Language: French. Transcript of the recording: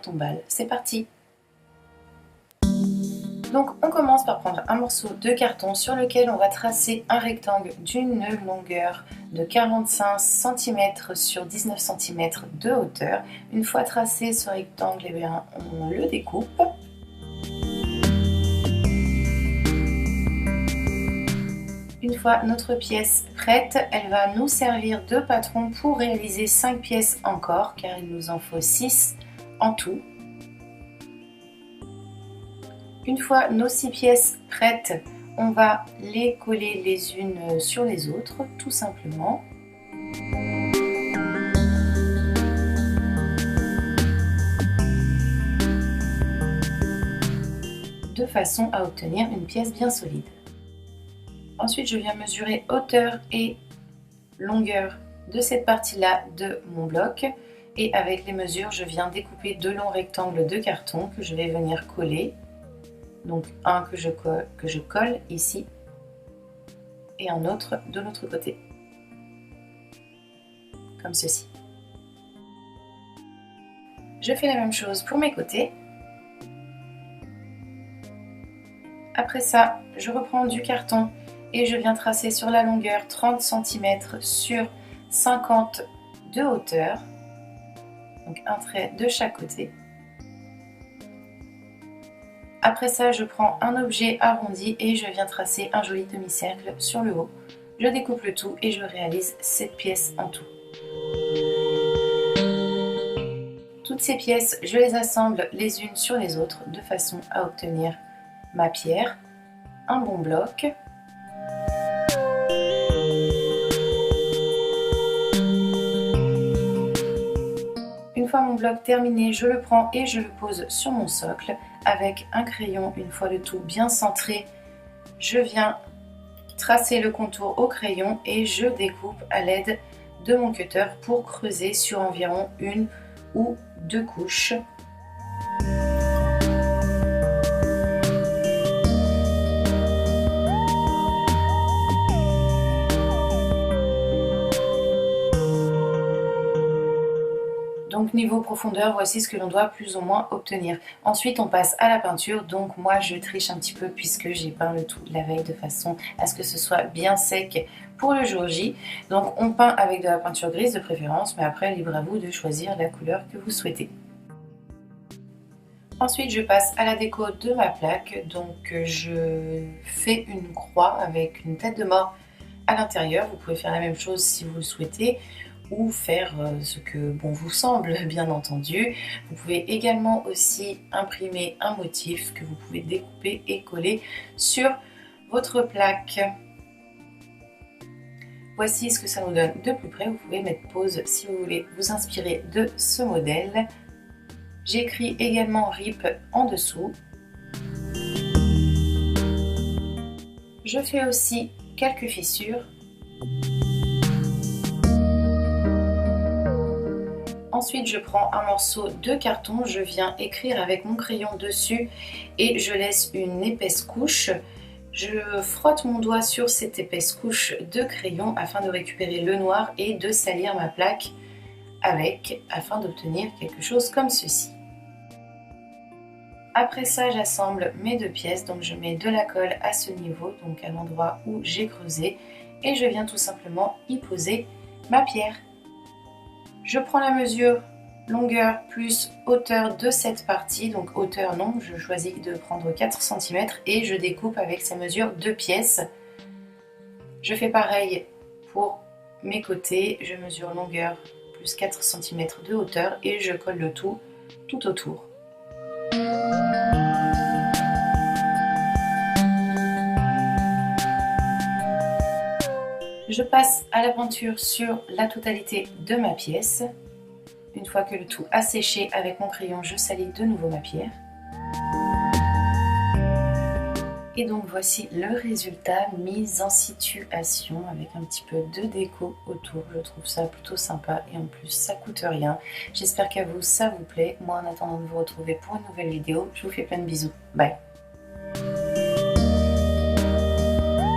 tombale. C'est parti! Donc on commence par prendre un morceau de carton sur lequel on va tracer un rectangle d'une longueur de 45 cm sur 19 cm de hauteur. Une fois tracé ce rectangle, eh bien, on le découpe. Une fois notre pièce prête, elle va nous servir de patron pour réaliser 5 pièces encore, car il nous en faut 6 en tout. Une fois nos 6 pièces prêtes, on va les coller les unes sur les autres, tout simplement. De façon à obtenir une pièce bien solide. Ensuite, je viens mesurer hauteur et longueur de cette partie-là de mon bloc. Et avec les mesures, je viens découper 2 longs rectangles de carton que je vais venir coller. Donc un que je colle ici et un autre de l'autre côté, comme ceci. Je fais la même chose pour mes côtés. Après ça, je reprends du carton et je viens tracer sur la longueur 30 cm sur 50 de hauteur. Donc un trait de chaque côté. Après ça, je prends un objet arrondi et je viens tracer un joli demi-cercle sur le haut. Je découpe le tout et je réalise 7 pièces en tout. Toutes ces pièces, je les assemble les unes sur les autres de façon à obtenir ma pierre, un bon bloc. Une fois mon bloc terminé, je le prends et je le pose sur mon socle avec un crayon. Une fois le tout bien centré, je viens tracer le contour au crayon et je découpe à l'aide de mon cutter pour creuser sur environ 1 ou 2 couches. Donc niveau profondeur, voici ce que l'on doit plus ou moins obtenir. Ensuite on passe à la peinture, donc moi je triche un petit peu puisque j'ai peint le tout la veille de façon à ce que ce soit bien sec pour le jour J. Donc on peint avec de la peinture grise de préférence, mais après libre à vous de choisir la couleur que vous souhaitez. Ensuite je passe à la déco de ma plaque, donc je fais une croix avec une tête de mort à l'intérieur. Vous pouvez faire la même chose si vous le souhaitez, ou faire ce que bon vous semble, bien entendu. Vous pouvez également aussi imprimer un motif que vous pouvez découper et coller sur votre plaque. Voici ce que ça nous donne de plus près. Vous pouvez mettre pause si vous voulez vous inspirer de ce modèle. J'écris également RIP en dessous. Je fais aussi quelques fissures. Ensuite, je prends un morceau de carton, je viens écrire avec mon crayon dessus et je laisse une épaisse couche. Je frotte mon doigt sur cette épaisse couche de crayon afin de récupérer le noir et de salir ma plaque avec, afin d'obtenir quelque chose comme ceci. Après ça, j'assemble mes 2 pièces, donc je mets de la colle à ce niveau, donc à l'endroit où j'ai creusé, et je viens tout simplement y poser ma pierre. Je prends la mesure longueur plus hauteur de cette partie, donc hauteur non, je choisis de prendre 4 cm et je découpe avec ces mesures 2 pièces. Je fais pareil pour mes côtés, je mesure longueur plus 4 cm de hauteur et je colle le tout autour. Je passe à la peinture sur la totalité de ma pièce. Une fois que le tout a séché avec mon crayon, je salis de nouveau ma pierre. Et donc voici le résultat mis en situation avec un petit peu de déco autour. Je trouve ça plutôt sympa et en plus ça coûte rien. J'espère qu'à vous ça vous plaît. Moi en attendant de vous retrouver pour une nouvelle vidéo, je vous fais plein de bisous. Bye!